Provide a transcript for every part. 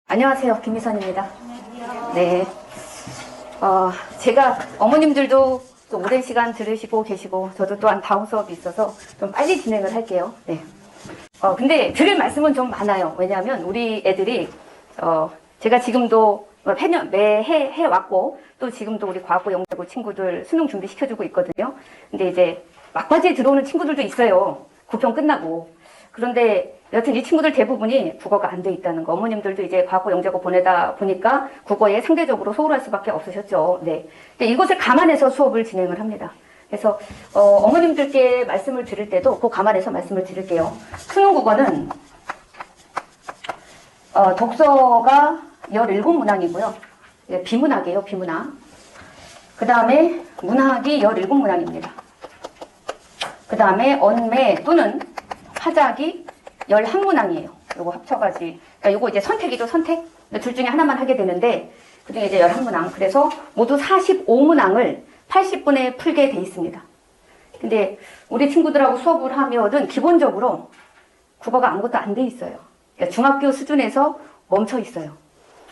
안녕하세요. 김미선입니다. 네. 제가 어머님들도 또 오랜 시간 들으시고 계시고, 저도 또한 다음 수업이 있어서 좀 빨리 진행을 할게요. 네. 근데 드릴 말씀은 좀 많아요. 왜냐하면 우리 애들이, 제가 지금도 매해 해왔고, 또 지금도 우리 과학고 영재고 친구들 수능 준비 시켜주고 있거든요. 근데 이제 막바지에 들어오는 친구들도 있어요. 9편 끝나고. 그런데 여튼 이 친구들 대부분이 국어가 안 돼 있다는 거. 어머님들도 이제 과학고 영재고 보내다 보니까 국어에 상대적으로 소홀할 수밖에 없으셨죠. 네. 근데 이것을 감안해서 수업을 진행을 합니다. 그래서 어머님들께 말씀을 드릴 때도 그 감안해서 말씀을 드릴게요. 수능 국어는 독서가 17문항이고요. 비문학이에요. 비문학. 그 다음에 문학이 17문항입니다. 그 다음에 언매 또는 화작이 11문항이에요. 요거 합쳐가지. 그러니까 요거 이제 선택이죠, 선택. 둘 중에 하나만 하게 되는데, 그 중에 이제 11문항. 그래서 모두 45문항을 80분에 풀게 돼 있습니다. 근데 우리 친구들하고 수업을 하면은 기본적으로 국어가 아무것도 안 돼 있어요. 그러니까 중학교 수준에서 멈춰 있어요.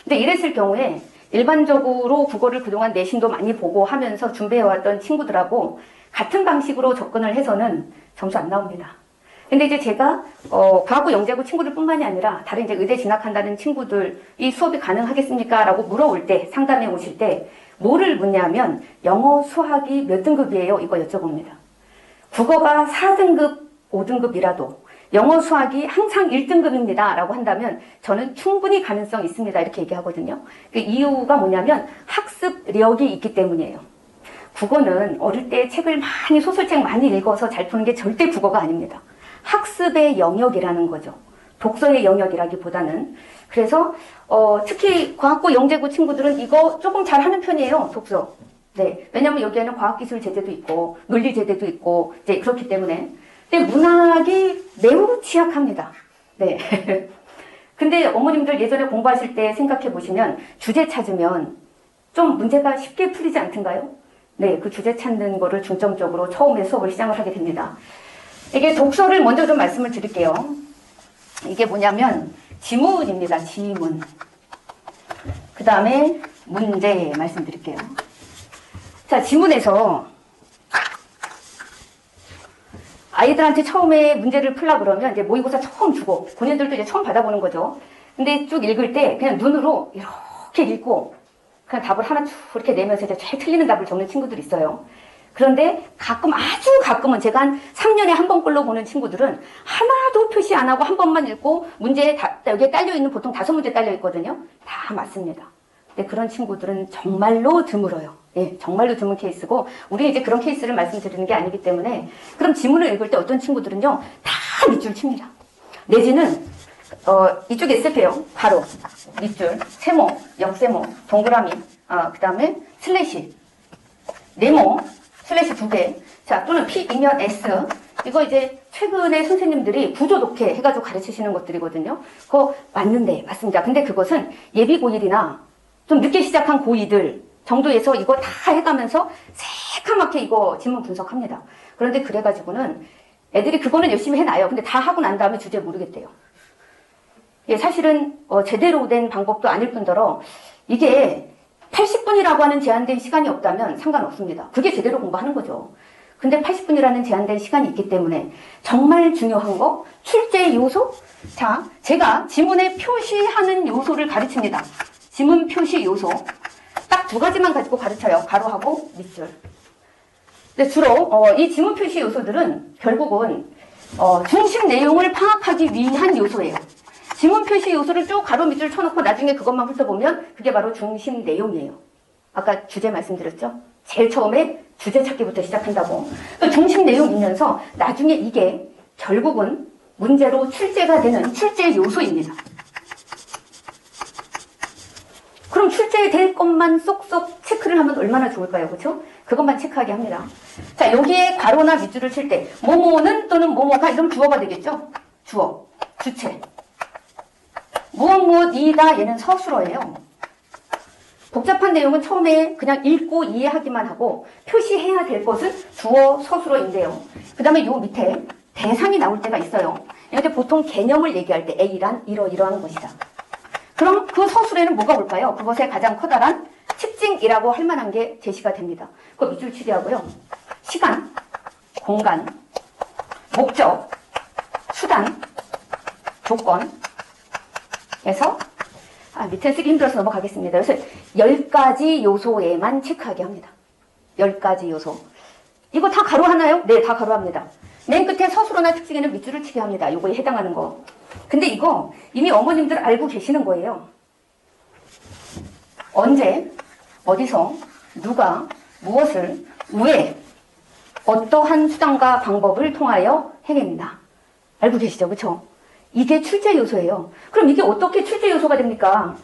근데 이랬을 경우에 일반적으로 국어를 그동안 내신도 많이 보고 하면서 준비해왔던 친구들하고 같은 방식으로 접근을 해서는 점수 안 나옵니다. 근데 이제 제가 과학고 영재고 친구들 뿐만이 아니라 다른 이제 의대 진학한다는 친구들 이 수업이 가능하겠습니까? 라고 물어올 때, 상담해 오실 때 뭐를 묻냐면 영어 수학이 몇 등급이에요? 이거 여쭤봅니다. 국어가 4등급, 5등급이라도 영어 수학이 항상 1등급입니다 라고 한다면 저는 충분히 가능성 있습니다 이렇게 얘기하거든요. 그 이유가 뭐냐면 학습력이 있기 때문이에요. 국어는 어릴 때 책을 많이, 소설책 많이 읽어서 잘 푸는 게 절대 국어가 아닙니다. 학습의 영역이라는 거죠. 독서의 영역이라기보다는. 그래서 특히 과학고 영재고 친구들은 이거 조금 잘하는 편이에요. 독서. 네, 왜냐면 여기에는 과학기술 제대도 있고 논리 제대도 있고 이제 그렇기 때문에. 근데 문학이 매우 취약합니다. 네. 근데 어머님들 예전에 공부하실 때 생각해 보시면 주제 찾으면 좀 문제가 쉽게 풀리지 않던가요? 네, 그 주제 찾는 거를 중점적으로 처음에 수업을 시작을 하게 됩니다. 이게 독서를 먼저 좀 말씀을 드릴게요. 이게 뭐냐면 지문입니다. 지문. 그 다음에 문제 말씀드릴게요. 자, 지문에서 아이들한테 처음에 문제를 풀라 그러면 이제 모의고사 처음 주고 본인들도 이제 처음 받아보는 거죠. 근데 쭉 읽을 때 그냥 눈으로 이렇게 읽고 그냥 답을 하나 쭉 이렇게 내면서 이제 제일 틀리는 답을 적는 친구들이 있어요. 그런데 가끔, 아주 가끔은 제가 한 3년에 한 번꼴로 보는 친구들은 하나도 표시 안 하고 한 번만 읽고 문제에 여기에 딸려있는 보통 5문제 딸려있거든요. 다 맞습니다. 근데 그런 친구들은 정말로 드물어요. 예, 정말로 드문 케이스고, 우리 이제 그런 케이스를 말씀드리는 게 아니기 때문에, 그럼 지문을 읽을 때 어떤 친구들은요, 다 밑줄 칩니다. 내지는, 이쪽에 SF예요. 바로, 밑줄, 세모, 역세모, 동그라미, 그 다음에 슬래시, 네모, 슬래시 2개. 자, 또는 P이면 S. 이거 이제 최근에 선생님들이 구조 독해 해가지고 가르치시는 것들이거든요. 그거 맞는데, 맞습니다. 근데 그것은 예비 고1이나 좀 늦게 시작한 고2들 정도에서 이거 다 해가면서 새카맣게 이거 지문 분석합니다. 그런데 그래가지고는 애들이 그거는 열심히 해놔요. 근데 다 하고 난 다음에 주제 모르겠대요. 예, 사실은 제대로 된 방법도 아닐 뿐더러 이게 80분이라고 하는 제한된 시간이 없다면 상관없습니다. 그게 제대로 공부하는 거죠. 근데 80분이라는 제한된 시간이 있기 때문에 정말 중요한 거, 출제 요소? 자, 제가 지문에 표시하는 요소를 가르칩니다. 지문 표시 요소. 딱 2가지만 가지고 가르쳐요. 가로하고 밑줄. 근데 주로 이 지문 표시 요소들은 결국은 중심 내용을 파악하기 위한 요소예요. 지문 표시 요소를 쭉 가로 밑줄 쳐놓고 나중에 그것만 훑어보면 그게 바로 중심 내용이에요. 아까 주제 말씀드렸죠? 제일 처음에 주제 찾기부터 시작한다고. 중심 내용이면서 나중에 이게 결국은 문제로 출제가 되는 출제 요소입니다. 그럼 출제될 것만 쏙쏙 체크를 하면 얼마나 좋을까요? 그렇죠? 그것만 체크하게 합니다. 자, 여기에 가로나 밑줄을 칠 때 뭐뭐는 또는 뭐뭐가 이런 주어가 되겠죠? 주어, 주체. 무엇무엇이다 얘는 서술어예요. 복잡한 내용은 처음에 그냥 읽고 이해하기만 하고 표시해야 될 것은 주어, 서술어인데요. 그 다음에 요 밑에 대상이 나올 때가 있어요. 이때 보통 개념을 얘기할 때 A란 이러이러한 것이다. 그럼 그 서술에는 뭐가 올까요? 그것의 가장 커다란 특징이라고 할 만한 게 제시가 됩니다. 그 밑줄 치기하고요. 시간, 공간, 목적, 수단, 조건 에서 밑에 쓰기 힘들어서 넘어가겠습니다. 그래서 10가지 요소에만 체크하게 합니다. 10가지 요소. 이거 다 가로하나요? 네, 다 가로합니다. 맨 끝에 서술어나 특징에는 밑줄을 치게 합니다. 요거에 해당하는 거. 근데 이거 이미 어머님들 알고 계시는 거예요. 언제, 어디서, 누가, 무엇을, 왜, 어떠한 수단과 방법을 통하여 행합니다. 알고 계시죠? 그쵸? 이게 출제 요소예요. 그럼 이게 어떻게 출제 요소가 됩니까?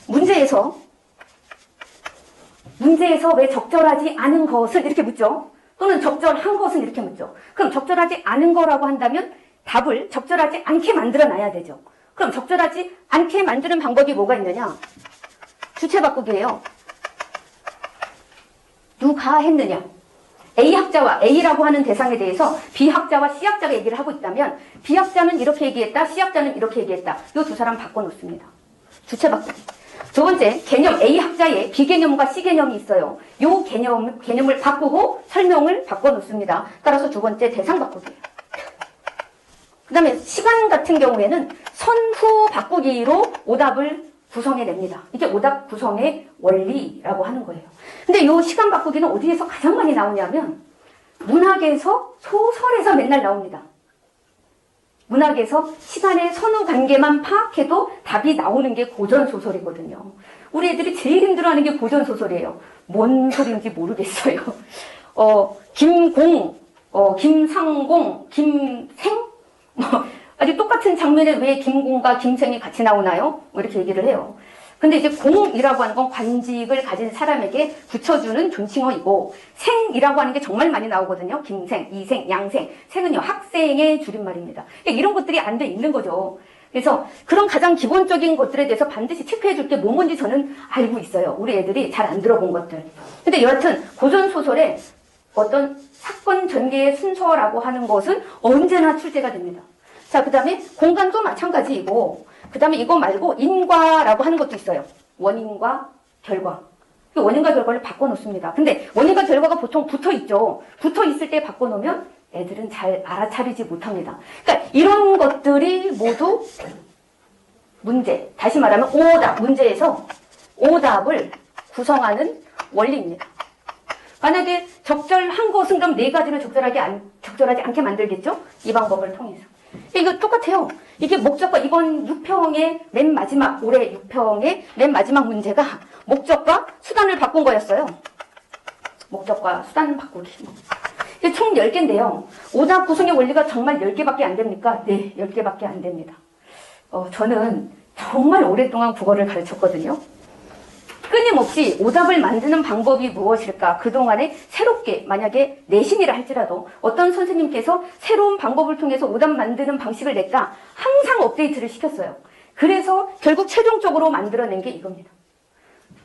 문제에서 왜 적절하지 않은 것을 이렇게 묻죠? 또는 적절한 것은 이렇게 묻죠. 그럼 적절하지 않은 거라고 한다면 답을 적절하지 않게 만들어 놔야 되죠. 그럼 적절하지 않게 만드는 방법이 뭐가 있느냐? 주체 바꾸기예요. 누가 했느냐? A학자와 A라고 하는 대상에 대해서 B학자와 C학자가 얘기를 하고 있다면 B학자는 이렇게 얘기했다, C학자는 이렇게 얘기했다. 이 두 사람 바꿔놓습니다. 주체 바꾸기. 두 번째, 개념 A학자에 B개념과 C개념이 있어요. 이 개념을 바꾸고 설명을 바꿔놓습니다. 따라서 두 번째, 대상 바꾸기예요. 그 다음에 시간 같은 경우에는 선후 바꾸기로 오답을 구성해냅니다. 이게 오답 구성의 원리라고 하는 거예요. 근데 이 시간 바꾸기는 어디에서 가장 많이 나오냐면 문학에서, 소설에서 맨날 나옵니다. 문학에서 시간의 선후 관계만 파악해도 답이 나오는 게 고전소설이거든요. 우리 애들이 제일 힘들어하는 게 고전소설이에요. 뭔 소리인지 모르겠어요. 김공, 김상공, 김생? 아주 똑같은 장면에 왜 김공과 김생이 같이 나오나요? 뭐 이렇게 얘기를 해요. 근데 이제 공이라고 하는 건 관직을 가진 사람에게 붙여주는 존칭어이고, 생이라고 하는 게 정말 많이 나오거든요. 김생, 이생, 양생. 생은요, 학생의 줄임말입니다. 그러니까 이런 것들이 안 돼 있는 거죠. 그래서 그런 가장 기본적인 것들에 대해서 반드시 체크해 줄 게 뭔지 저는 알고 있어요. 우리 애들이 잘 안 들어본 것들. 근데 여하튼 고전소설에 어떤 사건 전개의 순서라고 하는 것은 언제나 출제가 됩니다. 자, 그 다음에 공간도 마찬가지이고, 그 다음에 이거 말고 인과라고 하는 것도 있어요. 원인과 결과. 원인과 결과를 바꿔놓습니다. 근데 원인과 결과가 보통 붙어 있죠. 붙어 있을 때 바꿔놓으면 애들은 잘 알아차리지 못합니다. 그러니까 이런 것들이 모두 문제, 다시 말하면 오답, 문제에서 오답을 구성하는 원리입니다. 만약에 적절한 것은 그럼 네 가지를 적절하지 않게 만들겠죠? 이 방법을 통해서. 이거 똑같아요. 이게 목적과 이번 6평의 맨 마지막, 올해 6평의 맨 마지막 문제가 목적과 수단을 바꾼 거였어요. 목적과 수단 바꾸기. 이게 총 10개인데요. 오답 구성의 원리가 정말 10개밖에 안 됩니까? 네, 10개밖에 안 됩니다. 저는 정말 오랫동안 국어를 가르쳤거든요. 끊임없이 오답을 만드는 방법이 무엇일까? 그동안에 새롭게 만약에 내신이라 할지라도 어떤 선생님께서 새로운 방법을 통해서 오답 만드는 방식을 낼까? 항상 업데이트를 시켰어요. 그래서 결국 최종적으로 만들어낸 게 이겁니다.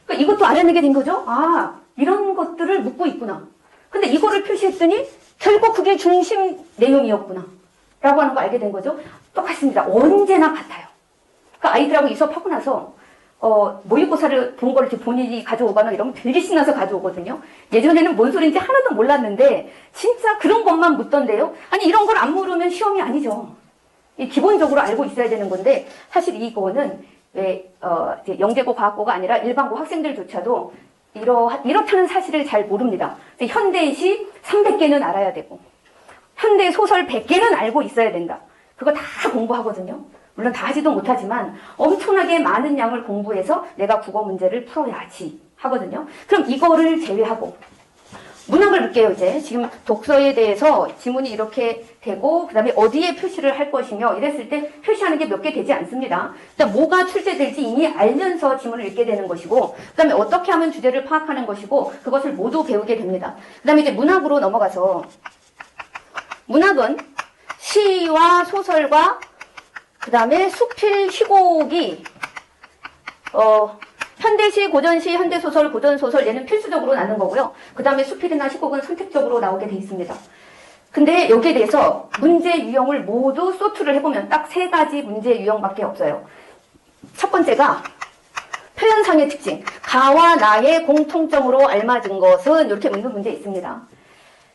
그러니까 이것도 알아내게 된 거죠? 아, 이런 것들을 묻고 있구나. 근데 이거를 표시했더니 결국 그게 중심 내용이었구나. 라고 하는 거 알게 된 거죠? 똑같습니다. 언제나 같아요. 그러니까 아이들하고 이 수업하고 나서 모의고사를 본 거를 본인이 가져오거나 이러면 되게 신나서 가져오거든요. 예전에는 뭔 소리인지 하나도 몰랐는데 진짜 그런 것만 묻던데요. 아니 이런 걸 안 물으면 시험이 아니죠. 기본적으로 알고 있어야 되는 건데 사실 이거는 왜 이제 영재고 과학고가 아니라 일반고 학생들조차도 이렇다는 사실을 잘 모릅니다. 현대시 300개는 알아야 되고 현대 소설 100개는 알고 있어야 된다. 그거 다 공부하거든요. 물론 다 하지도 못하지만 엄청나게 많은 양을 공부해서 내가 국어 문제를 풀어야지 하거든요. 그럼 이거를 제외하고 문학을 볼게요. 이제 지금 독서에 대해서 지문이 이렇게 되고 그 다음에 어디에 표시를 할 것이며 이랬을 때 표시하는 게 몇 개 되지 않습니다. 일단 뭐가 출제될지 이미 알면서 지문을 읽게 되는 것이고 그 다음에 어떻게 하면 주제를 파악하는 것이고 그것을 모두 배우게 됩니다. 그 다음에 이제 문학으로 넘어가서 문학은 시와 소설과 그 다음에 수필, 시곡이 현대시, 고전시, 현대소설, 고전소설 얘는 필수적으로 나는 거고요. 그 다음에 수필이나 시곡은 선택적으로 나오게 돼 있습니다. 근데 여기에 대해서 문제 유형을 모두 소트를 해보면 딱 3가지 문제 유형밖에 없어요. 첫 번째가 표현상의 특징. 가와 나의 공통점으로 알맞은 것은 이렇게 묻는 문제 있습니다.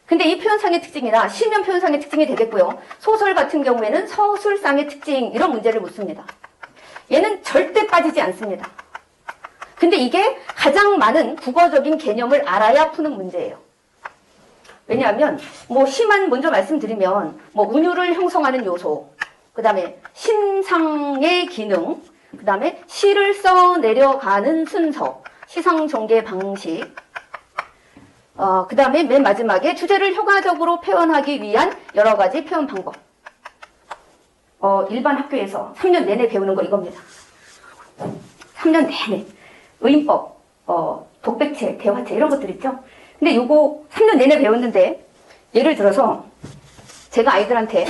근데 이 표현상의 특징이나 시면 표현상의 특징이 되겠고요. 소설 같은 경우에는 서술상의 특징 이런 문제를 묻습니다. 얘는 절대 빠지지 않습니다. 근데 이게 가장 많은 국어적인 개념을 알아야 푸는 문제예요. 왜냐하면 뭐 시만 먼저 말씀드리면 뭐 운율을 형성하는 요소, 그 다음에 심상의 기능, 그 다음에 시를 써 내려가는 순서, 시상 전개 방식, 그 다음에 맨 마지막에 주제를 효과적으로 표현하기 위한 여러 가지 표현 방법. 일반 학교에서 3년 내내 배우는 거 이겁니다. 3년 내내. 의인법, 독백체, 대화체 이런 것들 있죠. 근데 요거 3년 내내 배웠는데 예를 들어서 제가 아이들한테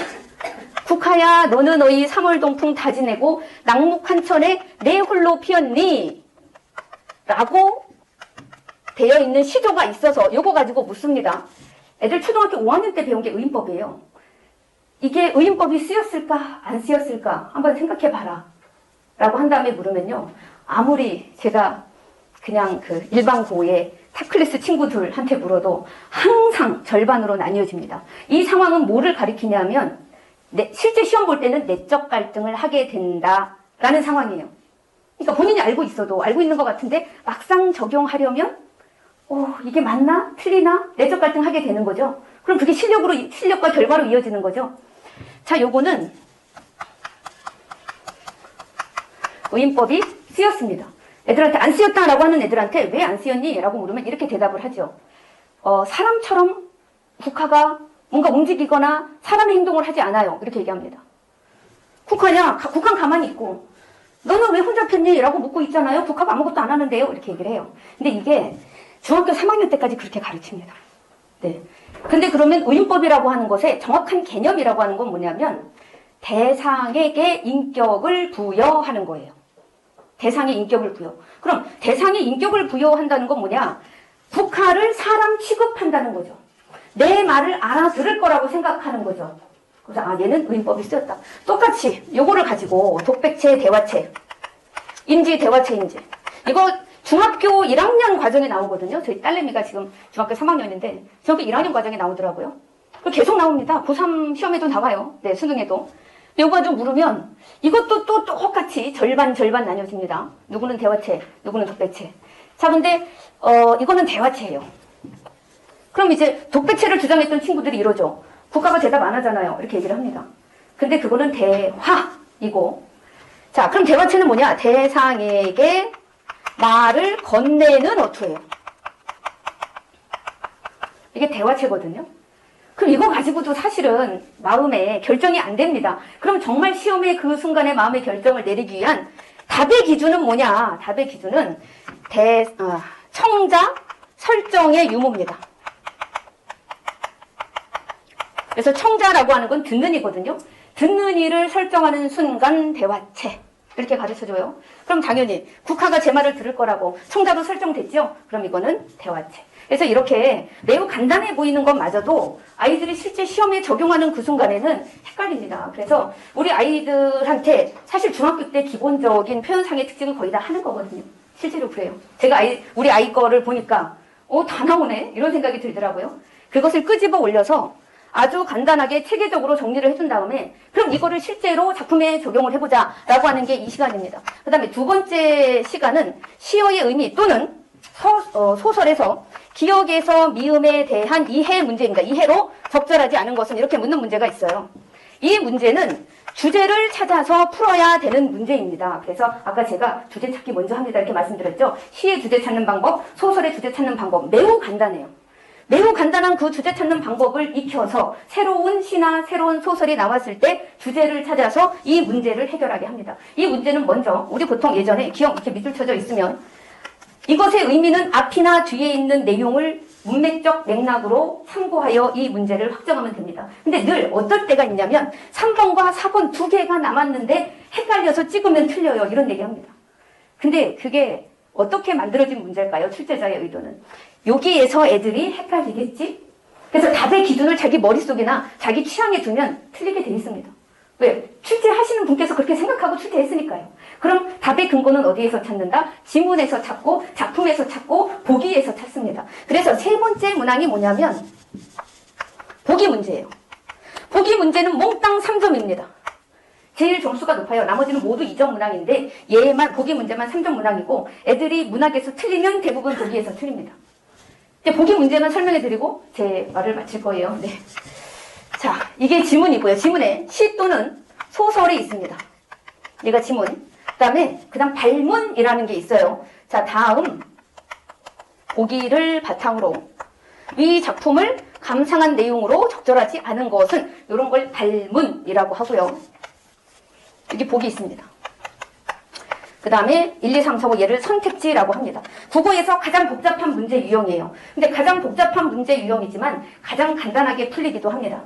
국하야 너는 너희 3월 동풍 다 지내고 낙묵한천에 내 홀로 피었니? 라고 되어 있는 시조가 있어서 요거 가지고 묻습니다. 애들 초등학교 5학년 때 배운 게 의인법이에요. 이게 의인법이 쓰였을까 안 쓰였을까 한번 생각해 봐라 라고 한 다음에 물으면요. 아무리 제가 그냥 그 일반고의 탑클래스 친구들한테 물어도 항상 절반으로 나뉘어집니다. 이 상황은 뭐를 가리키냐면 실제 시험 볼 때는 내적 갈등을 하게 된다라는 상황이에요. 그러니까 본인이 알고 있어도 알고 있는 것 같은데 막상 적용하려면 이게 맞나? 틀리나? 내적 갈등하게 되는 거죠. 그럼 그게 실력과 결과로 이어지는 거죠. 자, 요거는 의인법이 쓰였습니다. 애들한테 안 쓰였다라고 하는 애들한테 왜 안 쓰였니? 라고 물으면 이렇게 대답을 하죠. 사람처럼 국하가 뭔가 움직이거나 사람의 행동을 하지 않아요. 이렇게 얘기합니다. 국하냐? 국한 가만히 있고 너는 왜 혼자 폈니? 라고 묻고 있잖아요. 국하가 아무것도 안 하는데요. 이렇게 얘기를 해요. 근데 이게 중학교 3학년 때까지 그렇게 가르칩니다. 네. 근데 그러면 의인법이라고 하는 것의 정확한 개념이라고 하는 건 뭐냐면 대상에게 인격을 부여하는 거예요. 대상에 인격을 부여. 그럼 대상에 인격을 부여한다는 건 뭐냐? 국하를 사람 취급한다는 거죠. 내 말을 알아들을 거라고 생각하는 거죠. 그래서 얘는 의인법이 쓰였다. 똑같이 요거를 가지고 독백체, 대화체, 인지, 대화체, 인지. 이거 중학교 1학년 과정에 나오거든요. 저희 딸내미가 지금 중학교 3학년인데 중학교 1학년 과정에 나오더라고요. 계속 나옵니다. 고3 시험에도 나와요. 네, 수능에도. 요거 좀 물으면 이것도 또 똑같이 절반 나뉘어집니다. 누구는 대화체, 누구는 독백체. 자, 근데 이거는 대화체예요. 그럼 이제 독백체를 주장했던 친구들이 이러죠. 국가가 대답 안 하잖아요. 이렇게 얘기를 합니다. 근데 그거는 대화이고. 자, 그럼 대화체는 뭐냐? 대상에게 말을 건네는 어투예요. 이게 대화체거든요. 그럼 이거 가지고도 사실은 마음에 결정이 안 됩니다. 그럼 정말 시험의 그 순간에 마음의 결정을 내리기 위한 답의 기준은 뭐냐? 답의 기준은 청자 설정의 유무입니다. 그래서 청자라고 하는 건 듣는 이거든요. 듣는 이를 설정하는 순간 대화체. 이렇게 가르쳐줘요. 그럼 당연히 국하가 제 말을 들을 거라고 청자로 설정됐죠? 그럼 이거는 대화체. 그래서 이렇게 매우 간단해 보이는 것마저도 아이들이 실제 시험에 적용하는 그 순간에는 헷갈립니다. 그래서 우리 아이들한테 사실 중학교 때 기본적인 표현상의 특징을 거의 다 하는 거거든요. 실제로 그래요. 제가 우리 아이 거를 보니까 다 나오네? 이런 생각이 들더라고요. 그것을 끄집어 올려서 아주 간단하게 체계적으로 정리를 해준 다음에 그럼 이거를 실제로 작품에 적용을 해보자 라고 하는 게 이 시간입니다. 그 다음에 두 번째 시간은 시어의 의미 또는 소설에서 기억에서 미음에 대한 이해 문제입니다. 이해로 적절하지 않은 것은 이렇게 묻는 문제가 있어요. 이 문제는 주제를 찾아서 풀어야 되는 문제입니다. 그래서 아까 제가 주제 찾기 먼저 합니다 이렇게 말씀드렸죠. 시의 주제 찾는 방법, 소설의 주제 찾는 방법 매우 간단해요. 매우 간단한 그 주제 찾는 방법을 익혀서 새로운 시나 새로운 소설이 나왔을 때 주제를 찾아서 이 문제를 해결하게 합니다. 이 문제는 먼저 우리 보통 예전에 기억 이렇게 밑줄 쳐져 있으면 이것의 의미는 앞이나 뒤에 있는 내용을 문맥적 맥락으로 참고하여 이 문제를 확정하면 됩니다. 근데 늘 어떨 때가 있냐면 3번과 4번 두 개가 남았는데 헷갈려서 찍으면 틀려요. 이런 얘기합니다. 근데 그게 어떻게 만들어진 문제일까요? 출제자의 의도는. 여기에서 애들이 헷갈리겠지? 그래서 답의 기준을 자기 머릿속이나 자기 취향에 두면 틀리게 돼 있습니다. 왜? 출제하시는 분께서 그렇게 생각하고 출제했으니까요. 그럼 답의 근거는 어디에서 찾는다? 지문에서 찾고 작품에서 찾고 보기에서 찾습니다. 그래서 세 번째 문항이 뭐냐면 보기 문제예요. 보기 문제는 몽땅 3점입니다. 제일 점수가 높아요. 나머지는 모두 2점 문항인데 얘만 보기 문제만 3점 문항이고 애들이 문학에서 틀리면 대부분 보기에서 틀립니다. 이제 보기 문제만 설명해 드리고 제 말을 마칠 거예요. 네. 자, 이게 지문이고요. 지문에 시 또는 소설이 있습니다. 얘가 지문. 그다음 발문이라는 게 있어요. 자, 다음 보기를 바탕으로 이 작품을 감상한 내용으로 적절하지 않은 것은 이런 걸 발문이라고 하고요. 여기 보기 있습니다. 그 다음에 1, 2, 3, 4, 5 얘를 선택지라고 합니다. 국어에서 가장 복잡한 문제 유형이에요. 근데 가장 복잡한 문제 유형이지만 가장 간단하게 풀리기도 합니다.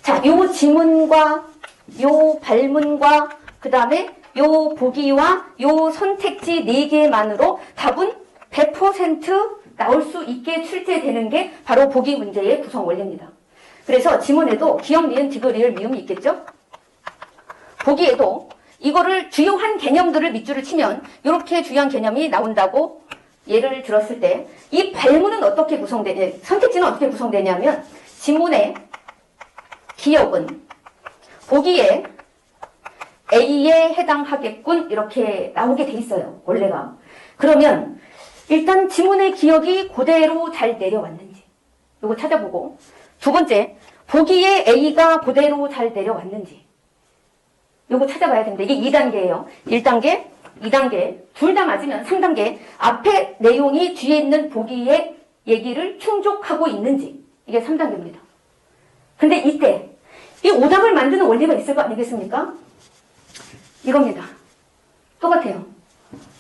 자, 요 지문과 요 발문과 그 다음에 요 보기와 요 선택지 4개만으로 답은 100% 나올 수 있게 출제되는 게 바로 보기 문제의 구성 원리입니다. 그래서 지문에도 기역, 니은, 디귿, 리을, 미음이 있겠죠? 보기에도 이거를 주요한 개념들을 밑줄을 치면 이렇게 주요한 개념이 나온다고 예를 들었을 때 이 발문은 어떻게 구성되냐, 선택지는 어떻게 구성되냐면 지문의 기역은 보기에 A에 해당하겠군 이렇게 나오게 돼 있어요. 원래가. 그러면 일단 지문의 기역이 그대로 잘 내려왔는지 이거 찾아보고 두 번째 보기에 A가 그대로 잘 내려왔는지 요거 찾아봐야 됩니다. 이게 2단계예요. 1단계, 2단계 둘 다 맞으면 3단계 앞에 내용이 뒤에 있는 보기의 얘기를 충족하고 있는지 이게 3단계입니다. 근데 이때 이 오답을 만드는 원리가 있을 거 아니겠습니까? 이겁니다. 똑같아요.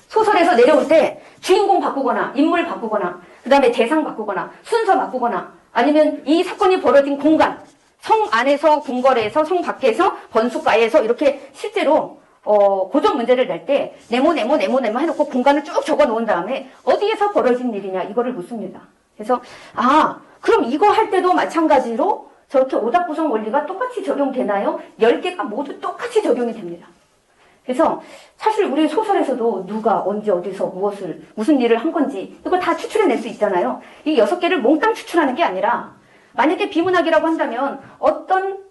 소설에서 내려올 때 주인공 바꾸거나 인물 바꾸거나 그 다음에 대상 바꾸거나 순서 바꾸거나 아니면 이 사건이 벌어진 공간 성 안에서 궁궐에서 성 밖에서 번숫가에서 이렇게 실제로 고전 문제를 낼 때 네모 해놓고 공간을 쭉 적어 놓은 다음에 어디에서 벌어진 일이냐 이거를 묻습니다. 그래서 그럼 이거 할 때도 마찬가지로 저렇게 오답 구성 원리가 똑같이 적용되나요? 10개가 모두 똑같이 적용이 됩니다. 그래서 사실 우리 소설에서도 누가 언제 어디서 무슨 일을 한 건지 이거 다 추출해낼 수 있잖아요. 이 6개를 몽땅 추출하는 게 아니라 만약에 비문학이라고 한다면 어떤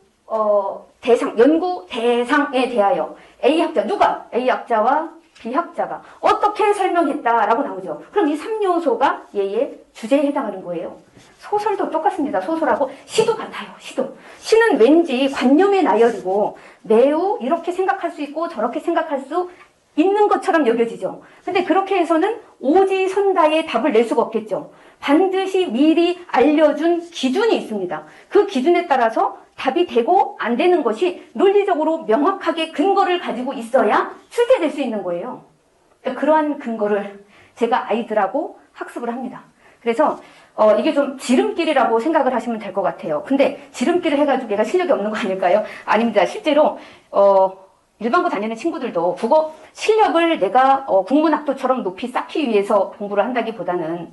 연구 대상에 대하여 A학자, 누가 A학자와 B학자가 어떻게 설명했다라고 나오죠. 그럼 이 3요소가 얘의 주제에 해당하는 거예요. 소설도 똑같습니다. 소설하고 시도 같아요. 시는 왠지 관념의 나열이고 매우 이렇게 생각할 수 있고 저렇게 생각할 수 있는 것처럼 여겨지죠. 근데 그렇게 해서는 오지선다의 답을 낼 수가 없겠죠. 반드시 미리 알려준 기준이 있습니다. 그 기준에 따라서 답이 되고 안 되는 것이 논리적으로 명확하게 근거를 가지고 있어야 출제될 수 있는 거예요. 그러니까 그러한 근거를 제가 아이들하고 학습을 합니다. 그래서 이게 좀 지름길이라고 생각을 하시면 될 것 같아요. 근데 지름길을 해가지고 얘가 실력이 없는 거 아닐까요? 아닙니다. 실제로 일반고 다니는 친구들도 국어 실력을 내가 국문학도처럼 높이 쌓기 위해서 공부를 한다기보다는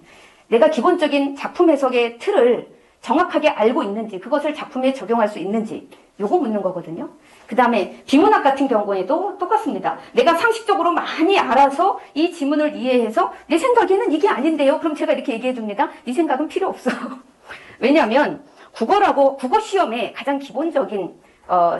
내가 기본적인 작품 해석의 틀을 정확하게 알고 있는지 그것을 작품에 적용할 수 있는지 요거 묻는 거거든요. 그 다음에 비문학 같은 경우에도 똑같습니다. 내가 상식적으로 많이 알아서 이 지문을 이해해서 내 생각에는 이게 아닌데요. 그럼 제가 이렇게 얘기해 줍니다. 네 생각은 필요 없어. 왜냐하면 국어 시험의 가장 기본적인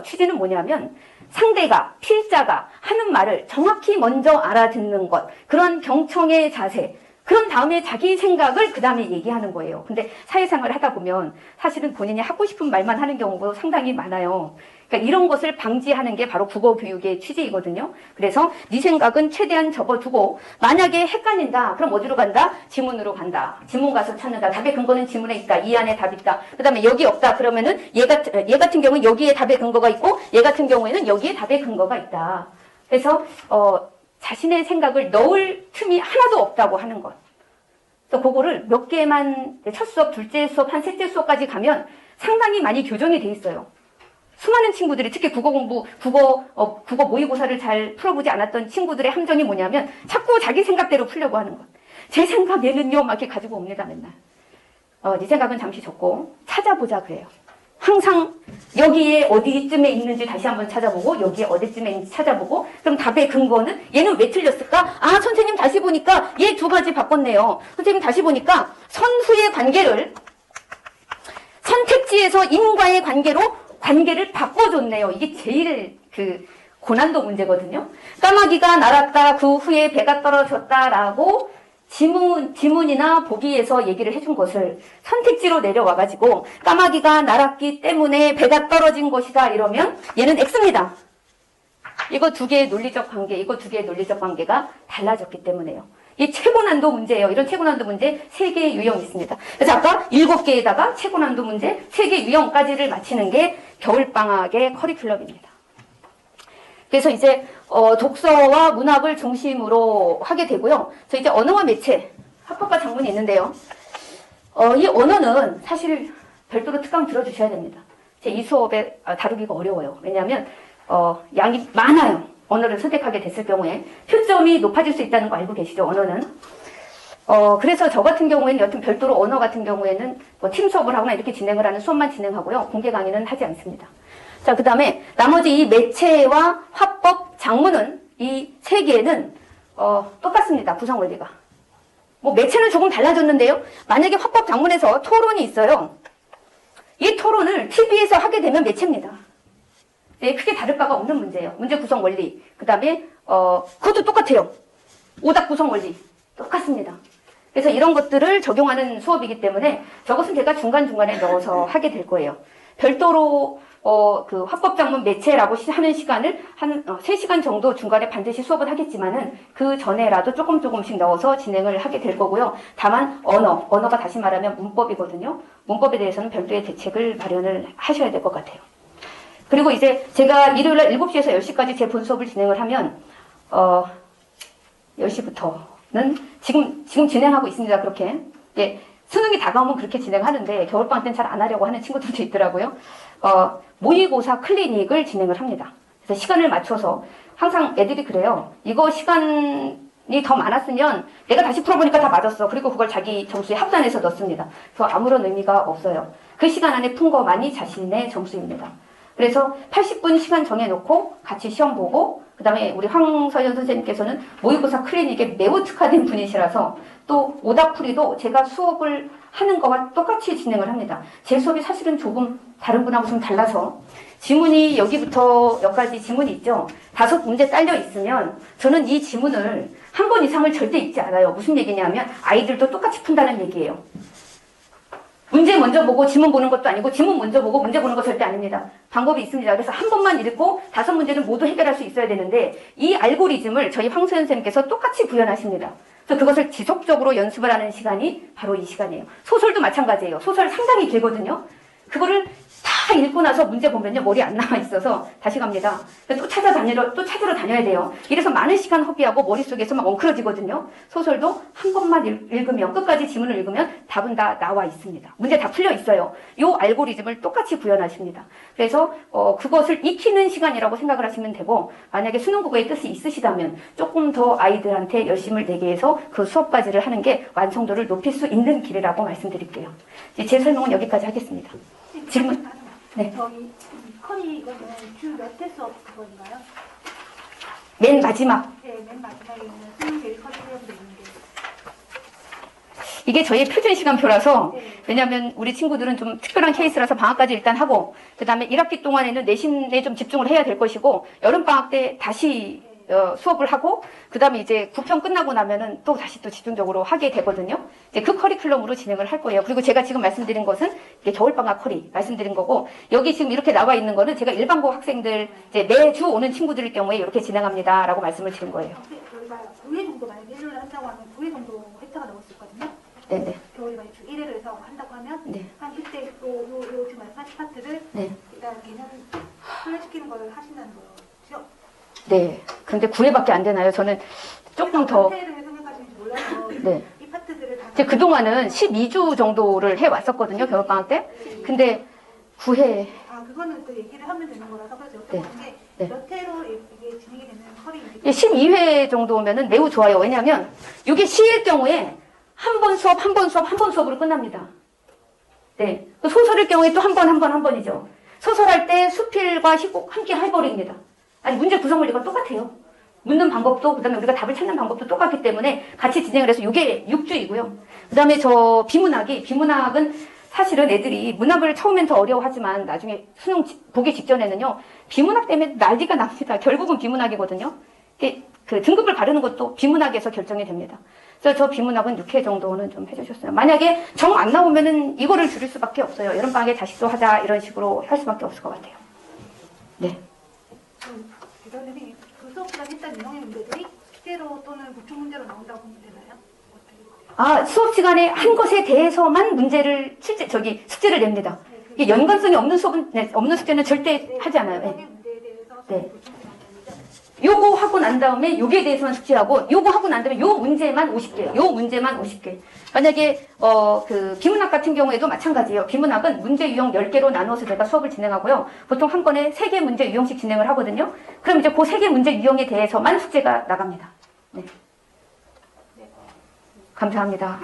취지는 뭐냐면 상대가 필자가 하는 말을 정확히 먼저 알아듣는 것 그런 경청의 자세 그런 다음에 자기 생각을 그 다음에 얘기하는 거예요. 근데 사회생활을 하다 보면 사실은 본인이 하고 싶은 말만 하는 경우가 상당히 많아요. 그러니까 이런 것을 방지하는 게 바로 국어 교육의 취지이거든요. 그래서 네 생각은 최대한 접어두고 만약에 헷갈린다. 그럼 어디로 간다? 지문으로 간다. 지문 가서 찾는다. 답의 근거는 지문에 있다. 이 안에 답이 있다. 그 다음에 여기 없다. 그러면은 얘 같은 경우는 여기에 답의 근거가 있고 얘 같은 경우에는 여기에 답의 근거가 있다. 그래서 자신의 생각을 넣을 틈이 하나도 없다고 하는 것. 그래서 그거를 몇 개만 첫 수업, 둘째 수업, 한 셋째 수업까지 가면 상당히 많이 교정이 돼 있어요. 수많은 친구들이 특히 국어 모의고사를 잘 풀어보지 않았던 친구들의 함정이 뭐냐면 자꾸 자기 생각대로 풀려고 하는 것. 제 생각에는요 막 이렇게 가지고 옵니다 맨날. 네 생각은 잠시 접고 찾아보자 그래요. 항상 여기에 어디쯤에 있는지 다시 한번 찾아보고 여기에 어디쯤에 있는지 찾아보고 그럼 답의 근거는 얘는 왜 틀렸을까? 아 선생님 다시 보니까 얘 두 가지 바꿨네요. 선생님 다시 보니까 선후의 관계를 선택지에서 인과의 관계를 바꿔줬네요. 이게 제일 고난도 문제거든요. 까마귀가 날았다. 그 후에 배가 떨어졌다라고 지문이나 보기에서 얘기를 해준 것을 선택지로 내려와가지고 까마귀가 날았기 때문에 배가 떨어진 것이다 이러면 얘는 X입니다. 이거 두 개의 논리적 관계, 이거 두 개의 논리적 관계가 달라졌기 때문에요. 이 최고난도 문제예요. 이런 최고난도 문제 3개의 유형이 있습니다. 그래서 아까 7개에다가 최고난도 문제 3개 유형까지를 맞히는 게 겨울방학의 커리큘럼입니다. 그래서 이제 독서와 문학을 중심으로 하게 되고요. 저 이제 언어와 매체 합법과 장문이 있는데요. 이 언어는 사실 별도로 특강 들어주셔야 됩니다. 제 이 수업에 다루기가 어려워요. 왜냐하면 양이 많아요. 언어를 선택하게 됐을 경우에 표점이 높아질 수 있다는 거 알고 계시죠? 언어는. 그래서 저 같은 경우에는 여튼 별도로 언어 같은 경우에는 팀 수업을 하거나 이렇게 진행을 하는 수업만 진행하고요. 공개 강의는 하지 않습니다. 자, 그 다음에 나머지 이 매체와 화법, 장문은 이 3개는 똑같습니다. 구성 원리가. 매체는 조금 달라졌는데요. 만약에 화법, 장문에서 토론이 있어요. 이 토론을 TV에서 하게 되면 매체입니다. 네, 크게 다를 바가 없는 문제예요. 문제 구성 원리. 그 다음에 그것도 똑같아요. 오답 구성 원리. 똑같습니다. 그래서 이런 것들을 적용하는 수업이기 때문에 저것은 제가 중간중간에 넣어서 하게 될 거예요. 별도로 화법 장문 매체라고 하는 시간을 한 3시간 정도 중간에 반드시 수업을 하겠지만은 그 전에라도 조금씩 넣어서 진행을 하게 될 거고요. 다만 언어가 다시 말하면 문법이거든요. 문법에 대해서는 별도의 대책을 마련을 하셔야 될 것 같아요. 그리고 이제 제가 일요일날 7시에서 10시까지 제 본 수업을 진행을 하면 10시부터는 지금 진행하고 있습니다. 그렇게. 예, 수능이 다가오면 그렇게 진행하는데 겨울방학 때는 잘 안 하려고 하는 친구들도 있더라고요. 모의고사 클리닉을 진행을 합니다. 그래서 시간을 맞춰서 항상 애들이 그래요. 이거 시간이 더 많았으면 내가 다시 풀어보니까 다 맞았어. 그리고 그걸 자기 점수에 합산해서 넣습니다. 그래서 아무런 의미가 없어요. 그 시간 안에 푼 것만이 자신의 점수입니다. 그래서 80분 시간 정해놓고 같이 시험 보고 그 다음에 우리 황서연 선생님께서는 모의고사 클리닉에 매우 특화된 분이시라서 또 오답풀이도 제가 수업을 하는 거와 똑같이 진행을 합니다. 제 수업이 사실은 조금 다른 분하고 좀 달라서 지문이 여기부터 여기까지 지문이 있죠. 5문제 딸려 있으면 저는 이 지문을 한 번 이상을 절대 읽지 않아요. 무슨 얘기냐면 아이들도 똑같이 푼다는 얘기예요. 문제 먼저 보고 지문 보는 것도 아니고 지문 먼저 보고 문제 보는 거 절대 아닙니다. 방법이 있습니다. 그래서 한 번만 읽고 5문제는 모두 해결할 수 있어야 되는데 이 알고리즘을 저희 황소연 선생님께서 똑같이 구현하십니다. 그래서 그것을 지속적으로 연습을 하는 시간이 바로 이 시간이에요. 소설도 마찬가지예요. 소설 상당히 길거든요. 그거를 다 읽고 나서 문제 보면요 머리 안 남아 있어서 다시 갑니다. 또 찾으러 다녀야 돼요. 이래서 많은 시간 허비하고 머릿속에서 막 엉클어지거든요. 소설도 한 번만 읽으면 끝까지 지문을 읽으면 답은 다 나와 있습니다. 문제 다 풀려 있어요. 이 알고리즘을 똑같이 구현하십니다. 그래서 그것을 익히는 시간이라고 생각을 하시면 되고 만약에 수능국어의 뜻이 있으시다면 조금 더 아이들한테 열심을 내게 해서 그 수업까지를 하는 게 완성도를 높일 수 있는 길이라고 말씀드릴게요. 이제 제 설명은 여기까지 하겠습니다. 질문? 네. 저희 커리 이거는 주 몇 회 수업 그건가요? 맨 마지막. 네, 맨 마지막에 있는 수능 제일 커리큘럼도 있는데. 이게 저희 표준 시간표라서 네. 왜냐하면 우리 친구들은 좀 특별한 케이스라서 방학까지 일단 하고 그 다음에 1학기 동안에는 내신에 좀 집중을 해야 될 것이고 여름방학 때 다시 수업을 하고 그 다음에 이제 9편 끝나고 나면은 또 다시 또 집중적으로 하게 되거든요. 이제 그 커리큘럼으로 진행을 할 거예요. 그리고 제가 지금 말씀드린 것은 이게 겨울방학 커리 말씀드린 거고 여기 지금 이렇게 나와 있는 거는 제가 일반고 학생들 이제 매주 오는 친구들일 경우에 이렇게 진행합니다라고 말씀을 드린 거예요. 저희가 9회 정도 만약에 일요일에 한다고 하면 9회 정도 획타가 나올 수 있거든요. 네네. 겨울에 만약 주 1회를 해서 한다고 하면 네. 한 이때 요 지금 말씀하신 파트를 네. 일단 개념 훈련시키는 걸 하신다는 거죠? 네. 근데 9회밖에 안 되나요? 저는 조금 더. 를 생각하시는지 몰라서 네. 이 파트들을 다 제가 그동안은 12주 정도를 해왔었거든요. 겨울방학 때. 근데 9회. 그거는 또 얘기를 하면 되는 거라서 그래서 네. 여쭤보는 게 네. 몇 회로 이게 진행이 되는 커리인지 12회 정도면은 매우 좋아요. 왜냐하면 이게 시일 경우에 한 번 수업으로 끝납니다. 네. 소설일 경우에 또 한 번이죠. 소설할 때 수필과 시곡 함께 해버립니다. 아니, 문제 구성 원리가 똑같아요. 묻는 방법도, 그 다음에 우리가 답을 찾는 방법도 똑같기 때문에 같이 진행을 해서 이게 6주이고요. 그 다음에 저 비문학은 사실은 애들이 문학을 처음엔 더 어려워하지만 나중에 수능 보기 직전에는요, 비문학 때문에 난리가 납니다. 결국은 비문학이거든요. 그 등급을 바르는 것도 비문학에서 결정이 됩니다. 그래서 저 비문학은 6회 정도는 좀 해주셨어요. 만약에 정 안 나오면은 이거를 줄일 수밖에 없어요. 여름방학에 자식도 하자 이런 식으로 할 수밖에 없을 것 같아요. 네. 대선생님, 그 수업 시간 했던 유형의 문제들이 숙제로 또는 보충 문제로 나온다고 보면 되나요? 어떻게? 수업 시간에 한 것에 대해서만 문제를 숙제를 냅니다. 이게 연관성이 없는 수업은, 없는 숙제는 절대 하지 않아요. 네. 유형의 문제에 대해서 네. 보충 문제가 요거 하고 난 다음에 요게 대해서만 숙제하고, 요거 하고 난 다음에 요 문제만 50개, 요 문제만 50개. 만약에, 그, 비문학 같은 경우에도 마찬가지예요. 비문학은 문제 유형 10개로 나누어서 제가 수업을 진행하고요. 보통 한 건에 3개 문제 유형씩 진행을 하거든요. 그럼 이제 그 3개 문제 유형에 대해서만 숙제가 나갑니다. 네. 감사합니다.